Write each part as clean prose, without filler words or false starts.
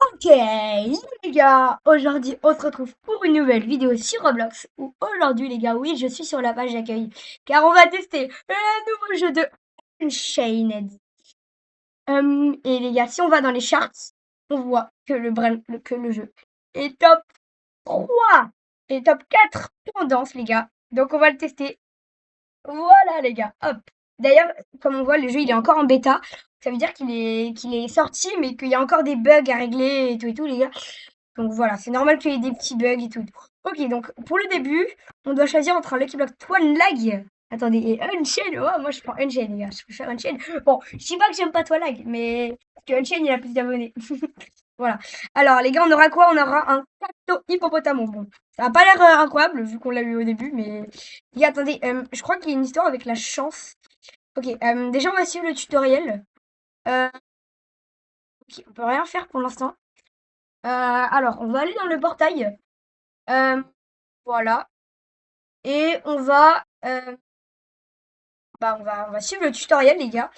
Ok, les gars, aujourd'hui on se retrouve pour une nouvelle vidéo sur Roblox. Où aujourd'hui, les gars, oui, je suis sur la page d'accueil car on va tester le nouveau jeu de Unchained. Et les gars, si on va dans les charts, on voit que que le jeu est top 3 et top 4 tendance, les gars. Donc on va le tester. Voilà, les gars, hop. D'ailleurs, comme on voit, le jeu il est encore en bêta. Ça veut dire qu'il est sorti, mais qu'il y a encore des bugs à régler et tout, les gars. Donc voilà, c'est normal qu'il y ait des petits bugs et tout. Ok, donc pour le début, on doit choisir entre un Lucky Block Twin Lag. Attendez, et Unchained. Oh, moi je prends Unchained, les gars. Je préfère Unchained. Bon, je dis pas que j'aime pas Twilight, mais parce que Unchained il a plus d'abonnés. Voilà. Alors les gars, on aura quoi? On aura un Cacto Hippopotamo. Bon, ça a pas l'air incroyable vu qu'on l'a eu au début, mais les gars, attendez, je crois qu'il y a une histoire avec la chance. Ok, déjà on va suivre le tutoriel. Euh, ok, on peut rien faire pour l'instant. Alors, on va aller dans le portail. Euh, Voilà. Et on va suivre le tutoriel, les gars.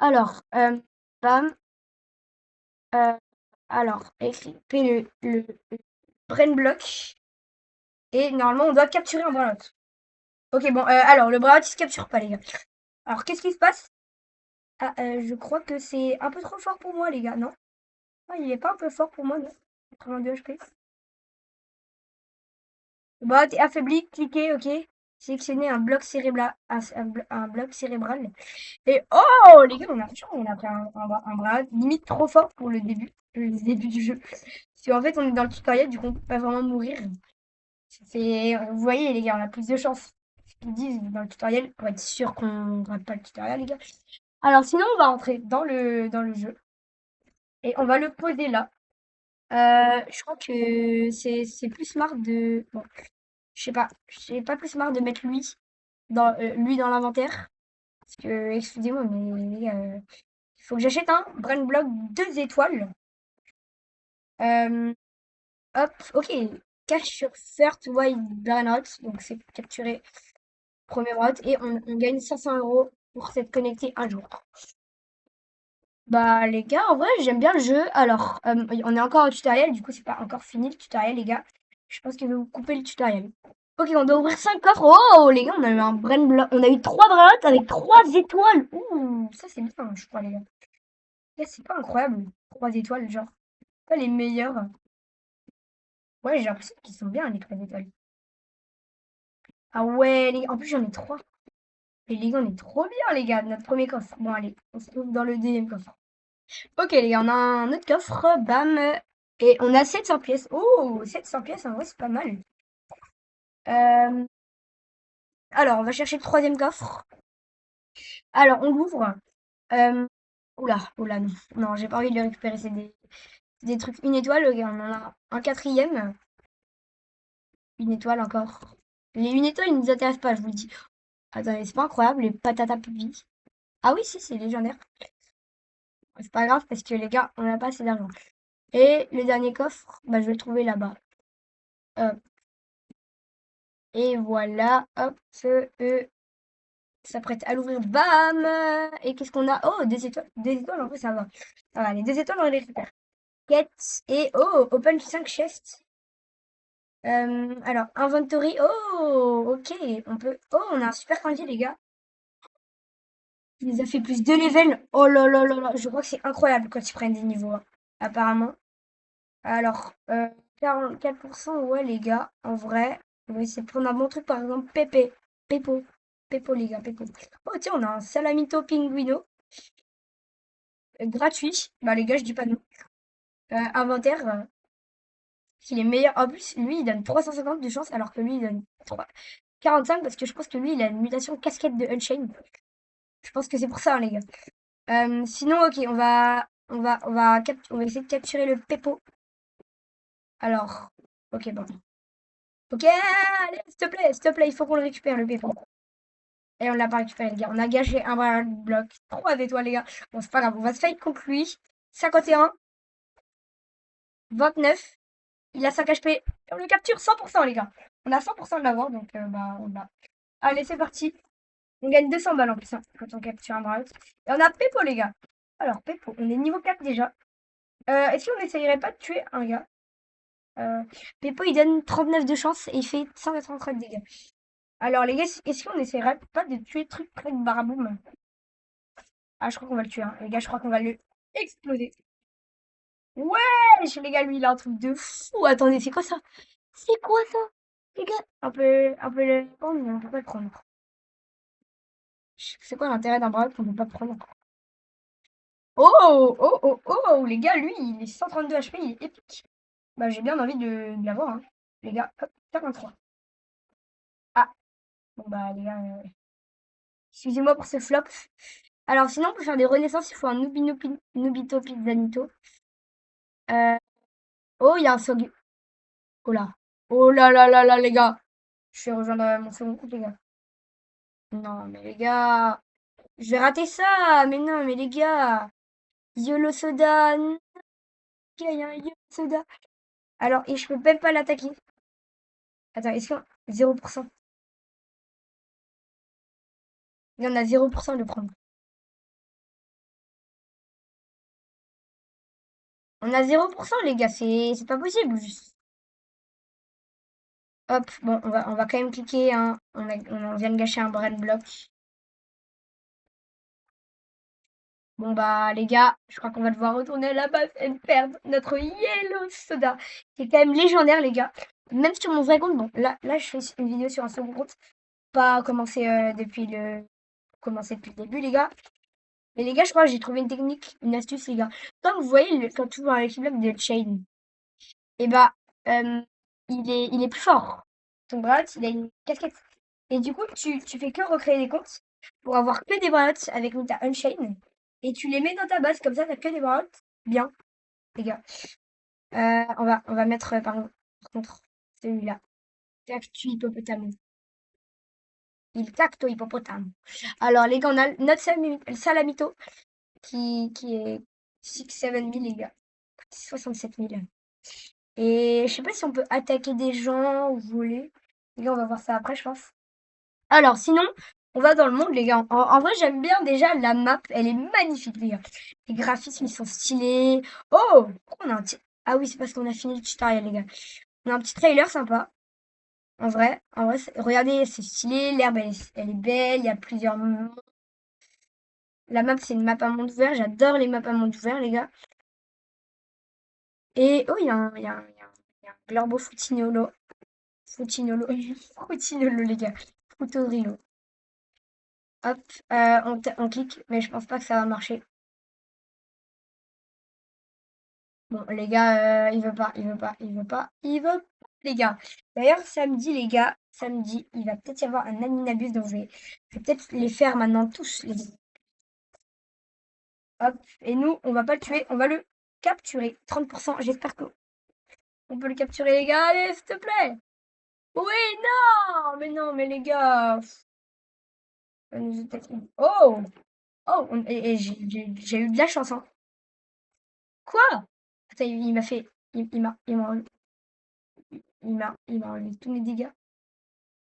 Alors, bam, euh, alors, équipez le brain block. Et normalement, on doit capturer un brawlot. Ok, bon, alors, le brawlot, il se capture pas, les gars. Alors, qu'est-ce qui se passe? Ah, je crois que c'est un peu trop fort pour moi, les gars, non? Ah, il est pas un peu fort pour moi, non? 82 HP. Bah, t'es affaibli, cliquez, ok. Sélectionnez un bloc cérébral, un bloc cérébral. Et oh, les gars, on a pris un bras limite trop fort pour le début du jeu. Parce qu'en fait, on est dans le tutoriel, du coup, on peut pas vraiment mourir. Vous voyez, les gars, on a plus de chance. Ce qu'ils disent dans le tutoriel, pour être sûr qu'on rate pas le tutoriel, les gars. Alors, sinon, on va rentrer dans le jeu et on va le poser là. Je crois que c'est plus smart de. Bon, je sais pas. C'est pas plus smart de mettre lui dans l'inventaire. Parce que, excusez-moi, mais les gars, il faut que j'achète un Brain Block 2 étoiles. Euh, Hop, ok. Cache sur First White Brainrot. Donc c'est capturer premier rot. Et on gagne 500 € pour s'être connecté un jour. Bah les gars, en vrai, j'aime bien le jeu. Alors, on est encore au tutoriel. Du coup, c'est pas encore fini le tutoriel, les gars. Je pense que je vais vous couper le tutoriel. Ok, on doit ouvrir 5 coffres. Oh, les gars, on a eu un Brain Block. On a eu 3 Brainrots avec 3 étoiles. Ouh, ça c'est bien, je crois, les gars. C'est pas incroyable. 3 étoiles, genre. Pas les meilleurs. Ouais, j'ai l'impression qu'ils sont bien, les 3 étoiles. Ah ouais, en plus j'en ai 3. Et les gars, on est trop bien, les gars. Notre premier coffre. Bon, allez, on se trouve dans le deuxième coffre. Ok, les gars, on a un autre coffre. Bam. Et on a 700 pièces. Oh, 700 pièces, en vrai, c'est pas mal. Euh, alors, on va chercher le troisième coffre. Alors, on l'ouvre. Euh, Oula, oula, non. Non, j'ai pas envie de le récupérer. C'est des trucs une étoile, les gars. On en a un quatrième. Une étoile encore. Les une étoile, ils ne nous intéressent pas, je vous le dis. Attendez, c'est pas incroyable, les patatas pipi. Ah oui, si, c'est légendaire. C'est pas grave parce que les gars, on n'a pas assez d'argent. Et le dernier coffre, bah, je vais le trouver là-bas. Hop. Et voilà, hop, s'apprête à l'ouvrir. Bam! Et qu'est-ce qu'on a? Oh, des étoiles. Des étoiles, en vrai, ça va. Ça va, les deux étoiles, on les récupère. Quête et oh, open 5 chests. Alors, inventory. Oh, ok. On peut. Oh, on a un super candy, les gars. Il nous a fait plus de level. Oh là là là là. Je crois que c'est incroyable quand ils prennent des niveaux, hein, apparemment. Alors, 44%, ouais, les gars. En vrai, on va essayer de prendre un bon truc, par exemple, Pépé. Pépo. Pépo, les gars, Pépo. Oh, tiens, on a un Salamito Pinguino. Gratuit. Bah, les gars, je dis pas non. Inventaire. Qu'il est meilleur. En plus, lui, il donne 350 de chance, alors que lui, il donne 45 parce que je pense que lui, il a une mutation casquette de Unchained. Je pense que c'est pour ça, hein, les gars. Sinon, ok, on va essayer de capturer le Pepo. Alors, ok, bon. Ok, allez, s'il te plaît, il faut qu'on le récupère, le Pepo. Et on l'a pas récupéré, les gars. On a gâché un bras bloc. 3 étoiles, les gars. Bon, c'est pas grave, on va se fight contre lui. 51, 29. Il a 5 HP. Et on le capture 100%, les gars. On a 100% de l'avoir, donc bah, on l'a. Allez, c'est parti. On gagne 200 balles en plus, hein, quand on capture un bras. Et on a Pepo, les gars. Alors, Pepo, on est niveau 4 déjà. Est-ce qu'on essayerait pas de tuer un gars? Euh, Peppo, il donne 39 de chance et il fait 183 de dégâts. Alors, les gars, est-ce qu'on essaierait pas de tuer Truc Truc Baraboum? Ah, je crois qu'on va le tuer, hein. Les gars, je crois qu'on va le exploser. Ouais, les gars, lui, il a un truc de fou. Attendez, c'est quoi ça? C'est quoi ça? Les gars, un peu le prendre, mais on peut pas le prendre. C'est quoi l'intérêt d'un bras qu'on peut pas prendre? Oh, oh, oh, oh, les gars, lui, il est 132 HP, il est épique. Bah, j'ai bien envie de l'avoir, hein. Les gars, hop, 43. Ah, bon, bah, les gars, excusez-moi pour ce flop. Alors, sinon, pour faire des renaissances, il faut un Nubito Pizzanito. Euh, oh, il y a un Sog. Oh là. Oh là là là là, les gars. Je vais rejoindre mon second groupe, les gars. Non, mais les gars. Je vais rater ça. Mais non, mais les gars. YOLO Soda. Non, il y a un YOLO Soda. Alors, et je peux même pas l'attaquer. Attends, est-ce que 0%? Il y en a 0% de prendre. On a 0%, les gars. C'est pas possible. Hop, bon, on va quand même cliquer, hein. On vient de gâcher un brain block. Bon bah les gars, je crois qu'on va devoir retourner à la base et perdre notre Yellow Soda, qui est quand même légendaire les gars. Même sur mon vrai compte, bon là je fais une vidéo sur un second compte, pas commencer depuis le début les gars. Mais les gars, je crois que j'ai trouvé une technique, une astuce les gars. Comme vous voyez, quand tu vois l'équipe de Chain, et bah il est plus fort. Ton brat, il a une casquette. Et du coup, tu fais que recréer des comptes pour avoir que des brats avec ta Unchain. Et tu les mets dans ta base, comme ça, t'as que des brats. Bien, les gars. On va mettre, par contre, celui-là. Cactus hippopotame. Il cacto hippopotame. Alors, les gars, on a notre salamito qui est 6-7 000, les gars. 67 000. Et je sais pas si on peut attaquer des gens ou voler. Les gars, on va voir ça après, je pense. Alors, sinon, on va dans le monde, les gars. En vrai, j'aime bien déjà la map. Elle est magnifique, les gars. Les graphismes, ils sont stylés. Oh! Pourquoi on a un petit... Ah oui, c'est parce qu'on a fini le tutoriel, les gars. On a un petit trailer sympa. En vrai, regardez, c'est stylé. L'herbe, elle est belle. Il y a plusieurs mondes. La map, c'est une map à monde ouvert. J'adore les maps à monde ouvert, les gars. Et oh, il y a un Glorbo Futinolo. Futinolo. Futinolo, les gars. Futorilo. Hop, on clique, mais je pense pas que ça va marcher. Bon, les gars, il veut pas, il veut pas, il veut pas, il veut pas, les gars. D'ailleurs, samedi, les gars, samedi, il va peut-être y avoir un Aminabus, donc je vais peut-être les faire maintenant tous, les gars. Hop, et nous, on va pas le tuer, on va le capturer. 30%, j'espère que on peut le capturer, les gars. Allez, s'il te plaît. Oui, non, mais non, mais les gars. Oh, oh, et j'ai eu de la chance, hein. Quoi? Attends, il m'a fait, il m'a enlevé tous mes dégâts.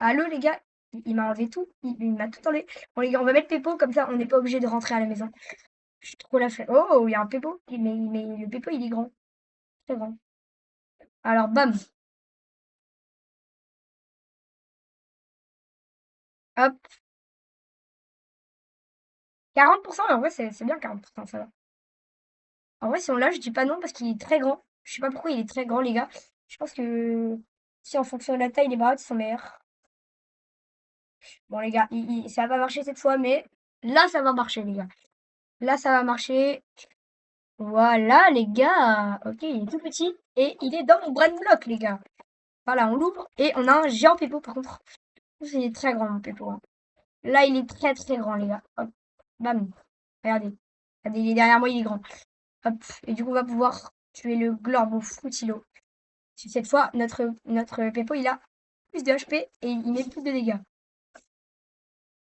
Allô les gars? Il m'a enlevé tout. Il m'a tout enlevé. Bon les gars, on va mettre Peppo comme ça, on n'est pas obligé de rentrer à la maison. Je suis trop la flemme. Oh, il y a un Peppo. Mais le Peppo, il est grand. Très grand. Alors bam. Hop. 40%, en vrai, c'est bien 40%, ça va. En vrai, si on lâche, je dis pas non parce qu'il est très grand. Je sais pas pourquoi il est très grand, les gars. Je pense que si en fonction de la taille, les bras sont meilleurs. Bon les gars, ça va pas marcher cette fois, mais là, ça va marcher, les gars. Là, ça va marcher. Voilà, les gars. Ok, il est tout petit et il est dans mon brain block, les gars. Voilà, on l'ouvre et on a un géant Pépé, par contre. Il est très grand, mon Pépé, hein. Là, il est très, très grand, les gars. Hop, bam. Regardez. Regardez, il est derrière moi, il est grand. Hop. Et du coup, on va pouvoir tuer le Glorbo Frutilo. Cette fois, notre Pépé, il a plus de HP et il met plus de dégâts.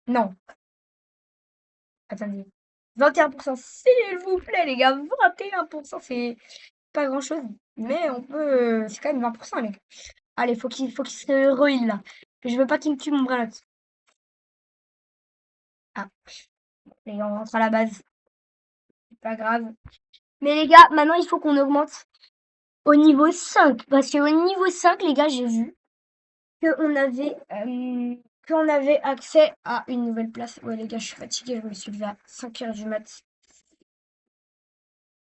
Non. Attendez. 21%, s'il vous plaît, les gars. 21%, c'est pas grand-chose. Mais on peut... C'est quand même 20%, les gars. Allez, faut qu'il se re-heal, là. Je veux pas qu'il me tue mon bras. Ah, les gars, on rentre à la base. C'est pas grave. Mais les gars, maintenant, il faut qu'on augmente au niveau 5. Parce qu'au niveau 5, les gars, j'ai vu qu'on avait accès à une nouvelle place. Ouais, les gars, je suis fatiguée. Je me suis levée à 5 heures du mat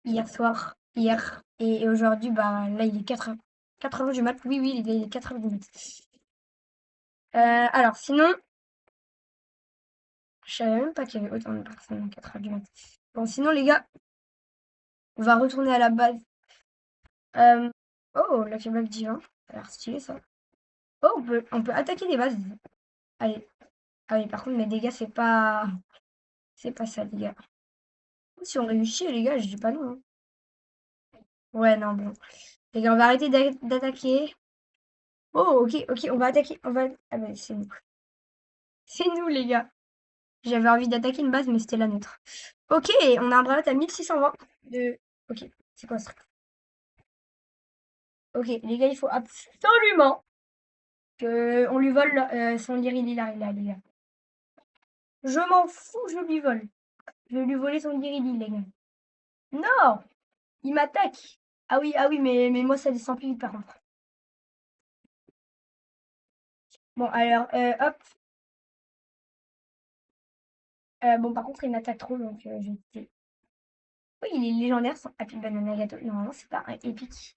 hier soir, hier. Et aujourd'hui, bah, là, il est 4 heures. 4 heures du mat. Oui, oui, il est 4 heures du mat. Alors, sinon, je savais même pas qu'il y avait autant de personnes à 4 heures du mat. Bon, sinon, les gars, on va retourner à la base. Euh, Oh, la kebab divin. Ça a l'air stylé, ça. Oh, on peut attaquer des bases. Allez. Ah oui, par contre, mes dégâts, c'est pas ça, les gars. Si on réussit, les gars, je dis pas non, hein. Ouais, non, bon. Les gars, on va arrêter d'attaquer. Oh, ok, ok, on va attaquer. Ah ben, c'est nous. C'est nous, les gars. J'avais envie d'attaquer une base, mais c'était la nôtre. Ok, on a un brawler à 1620 de... Ok, c'est quoi ce truc? Ok, les gars, il faut absolument que on lui vole son Lyril, il est là, les gars. Je m'en fous, je lui vole. Je vais lui voler son Lyril, les gars. Non! Il m'attaque! Ah oui, mais moi, ça descend plus vite, par contre. Bon, alors, hop. Bon, par contre, il m'attaque trop, donc je vais quitter. Oui, il est légendaire, son Happy Banana Gâteau. Normalement, c'est pas un épique.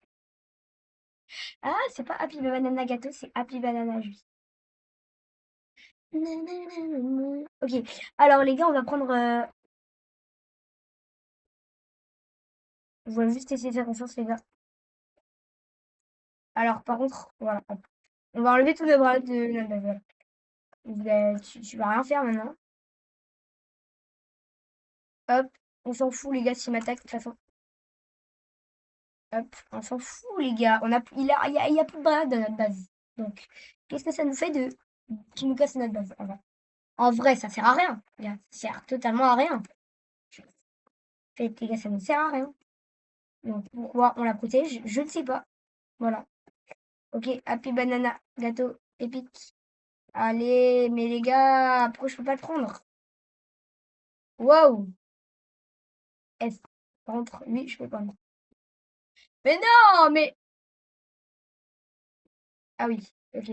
Ah, c'est pas Happy Banana Gâteau, c'est Happy Banana Jus. Ok, alors les gars, on va prendre... On va juste essayer de faire confiance, les gars. Alors, par contre, voilà. Hop. On va enlever tous les bras de notre tu vas rien faire maintenant. Hop, on s'en fout, les gars, s'il m'attaque, de toute façon. Hop, on s'en fout, les gars. Il y a plus de bras dans notre base. Donc, qu'est-ce que ça nous fait de... qui nous casse notre base? En vrai, ça sert à rien. Les gars, ça sert totalement à rien. Les gars, ça ne sert à rien. Donc, pourquoi on la protège? Je ne sais pas. Voilà. Ok, Happy Banana, gâteau épique. Allez, mais les gars, pourquoi je peux pas le prendre? Wow! S. Par contre, lui, je peux pas. Mais non, mais... Ah oui, ok.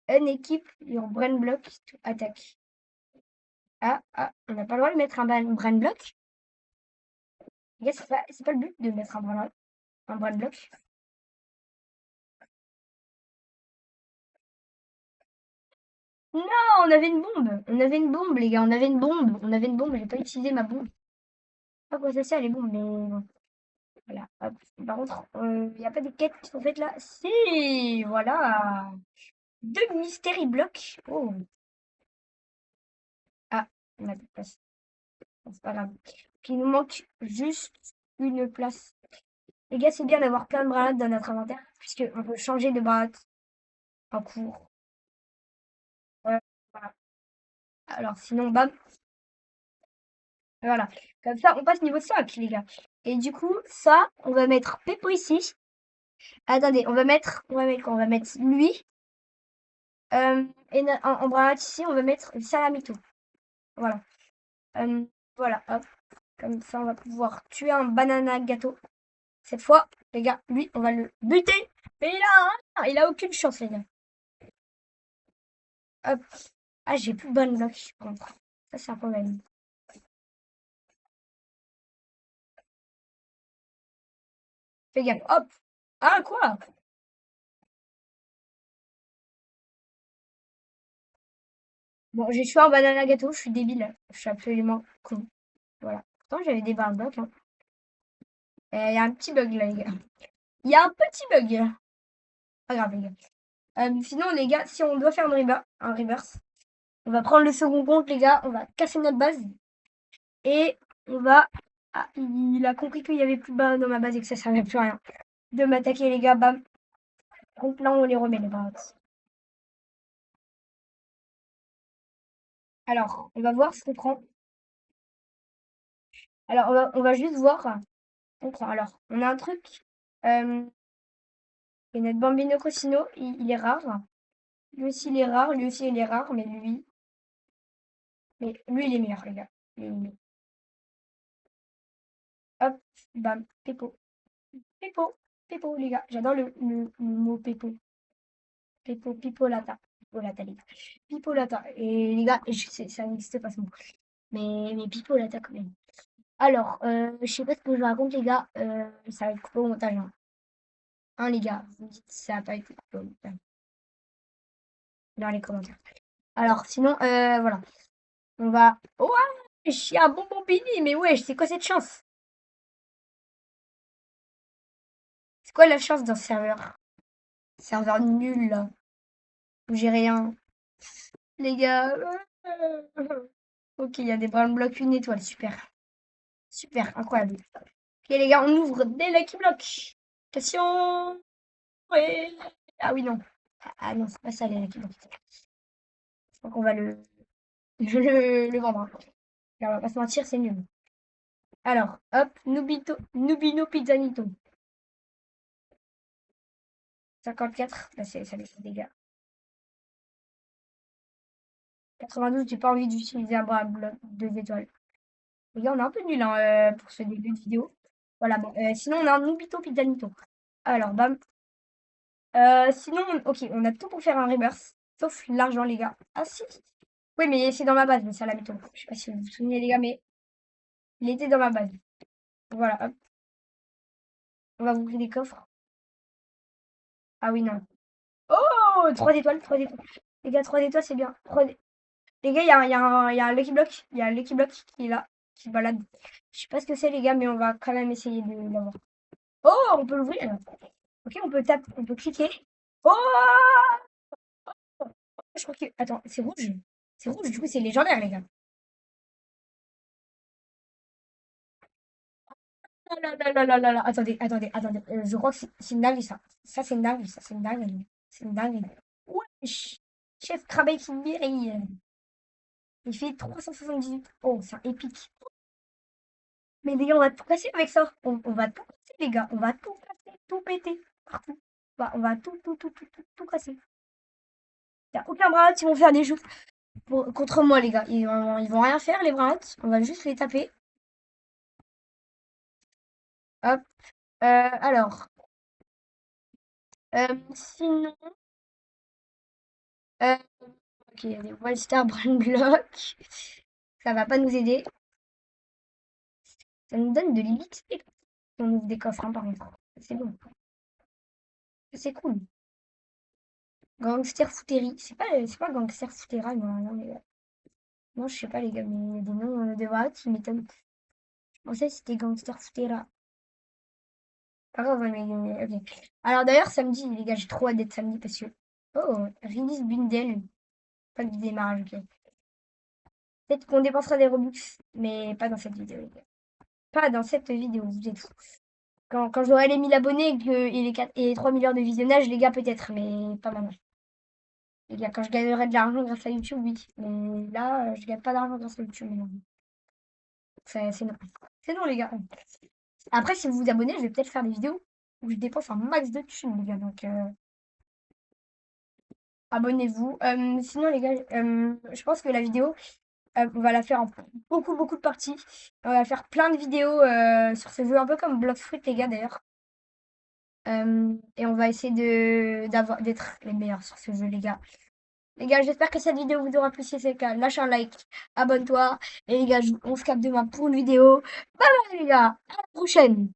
Une équipe, your brain block to attack. On n'a pas le droit de mettre un brain block? Les gars, c'est pas le but de mettre un brain block. Non, on avait une bombe. On avait une bombe, les gars. On avait une bombe. On avait une bombe. J'ai pas utilisé ma bombe. Pas quoi ça sert les bombes, mais bon. Voilà. Hop. Par contre, il n'y a pas des quêtes qui sont faites là. Si, voilà. Deux mystery blocks. Oh. Ah, on a plus de place. Bon, c'est pas grave. Il nous manque juste une place. Les gars, c'est bien d'avoir plein de bras dans notre inventaire, puisque on peut changer de bras en cours. Voilà. Alors, sinon, bam. Voilà. Comme ça, on passe niveau 5, les gars. Et du coup, ça, on va mettre Peppo ici. Attendez, on va mettre quoi? On va mettre lui. Et en bras ici, on va mettre Salamito. Voilà. Euh, voilà, hop. Comme ça, on va pouvoir tuer un banana gâteau. Cette fois, les gars, lui, on va le buter. Mais il a aucune chance, les gars. Hop. Ah, j'ai plus de bonne bloc, par contre. Ça, c'est un problème. Fais gaffe. Hop. Ah, quoi? Bon, j'ai tué un banana gâteau, je suis débile. Je suis absolument con. Voilà. Pourtant, j'avais des barres blocs, hein. Il y a un petit bug là, les gars. Il y a un petit bug. Pas grave, les gars. Sinon, les gars, si on doit faire un reverse, on va prendre le second compte, les gars. On va casser notre base. Et on va... Ah, il a compris qu'il y avait plus de barres dans ma base et que ça servait plus à rien. De m'attaquer, les gars. Bam. Donc là, on les remet, les barres. Alors, on va voir ce qu'on prend. Alors, on va juste voir ce qu'on prend. Alors, on a un truc. Euh, et notre Bambino Cosino, il est rare. Lui aussi, il est rare. Lui aussi, il est rare. Mais lui, il est meilleur, les gars. Hop, bam, Pepo. Pepo, Pepo, les gars. J'adore le mot Pepo. Pepo, Pipolata. Pipolata, les gars. Pipolata. Et les gars, ça n'existe pas ce mot. Mais Pipolata quand même. Alors, je sais pas ce que je raconte, les gars. Ça va être coupé au montage, hein, les gars, vous me dites si ça n'a pas été coupé au montage dans les commentaires. Alors, sinon, voilà. On va. Ouais, j'ai un bonbon béni, mais ouais, c'est quoi cette chance? C'est quoi la chance d'un serveur? Serveur nul, là, où j'ai rien. Les gars. Ok, il y a des brown blocs, une étoile, super. Super, incroyable. Ok, les gars, on ouvre des Lucky Blocks. Question. Ouais. Ah oui, non. Ah non, c'est pas ça les Lucky Blocks. Je crois qu'on va le vendre, hein. Là, on va pas se mentir, c'est nul. Alors, hop, Nubino Pizzanito. 54, bah ça laisse des dégâts. 92, j'ai pas envie d'utiliser un bras bloc 2 étoiles. Les gars, on est un peu nul hein, pour ce début de vidéo. Voilà, bon. Sinon, on a un Nubito Pizzanito. Alors, bam. Sinon, ok, on a tout pour faire un reverse. Sauf l'argent, les gars. Ah, si. Oui, mais c'est dans ma base, mais ça la mytho. Je sais pas si vous vous souvenez, les gars, mais il était dans ma base. Voilà, hop. On va ouvrir des coffres. Ah oui, non. Oh, 3 étoiles, 3 étoiles. Les gars, 3 étoiles, c'est bien. Les gars, il y a un Lucky Block. Il y a un Lucky Block qui est là, qui se balade. Je sais pas ce que c'est, les gars, mais on va quand même essayer de l'avoir. Oh, on peut l'ouvrir. Ok, on peut taper, on peut cliquer. Oh, je crois que. Attends, c'est rouge. C'est rouge, du coup, c'est légendaire, les gars. Oh là là là là là là. Attendez, attendez, attendez. Je crois que c'est une dinguerie, ça. Ça, c'est une dinguerie, ça. C'est une dinguerie. C'est une dinguerie. Wesh. Chef Krabby qui brille. Il fait 378. Oh, c'est un épique. Mais les gars, on va tout casser avec ça. On va tout casser, les gars. On va tout casser, tout péter. Partout. Bah, on va tout casser. Y a aucun bras qui vont faire des jeux contre moi, les gars. Ils vont rien faire, les bras. On va juste les taper. Hop. Alors. Sinon. euh, ok, il y a des Wallstar Brain Block. Ça va pas nous aider. Ça nous donne de l'XP. On ouvre des coffres, hein, par contre. C'est bon. C'est cool. Gangster Footery. C'est pas Gangster Footera, non, les gars. Non, je sais pas, les gars, mais il y a des noms de variétés qui m'étonnent. Je pensais que c'était Gangster Footera. Pas grave, mais ok. Alors d'ailleurs, samedi, les gars, j'ai trop hâte d'être samedi parce que. Oh, release bundle. Pas de démarrage, ok. Peut-être qu'on dépensera des Robux, mais pas dans cette vidéo, les gars. Pas dans cette vidéo, vous êtes fous. Quand j'aurai les 1000 abonnés et les 3 millions de visionnages, les gars, peut-être, mais pas maintenant. Les gars, quand je gagnerai de l'argent grâce à YouTube, oui. Mais là, je gagne pas d'argent grâce à YouTube maintenant. C'est non. C'est non, les gars. Après, si vous vous abonnez, je vais peut-être faire des vidéos où je dépense un max de thunes, les gars. Donc, abonnez-vous. Sinon, les gars, je pense que la vidéo, on va la faire en beaucoup, beaucoup de parties. On va faire plein de vidéos sur ce jeu, un peu comme Bloxfruit, les gars, d'ailleurs. Et on va essayer d'être les meilleurs sur ce jeu, les gars. Les gars, j'espère que cette vidéo vous aura plu. Si c'est le cas, lâche un like, abonne-toi. Et les gars, on se capte demain pour une vidéo. Bye bye, les gars. À la prochaine.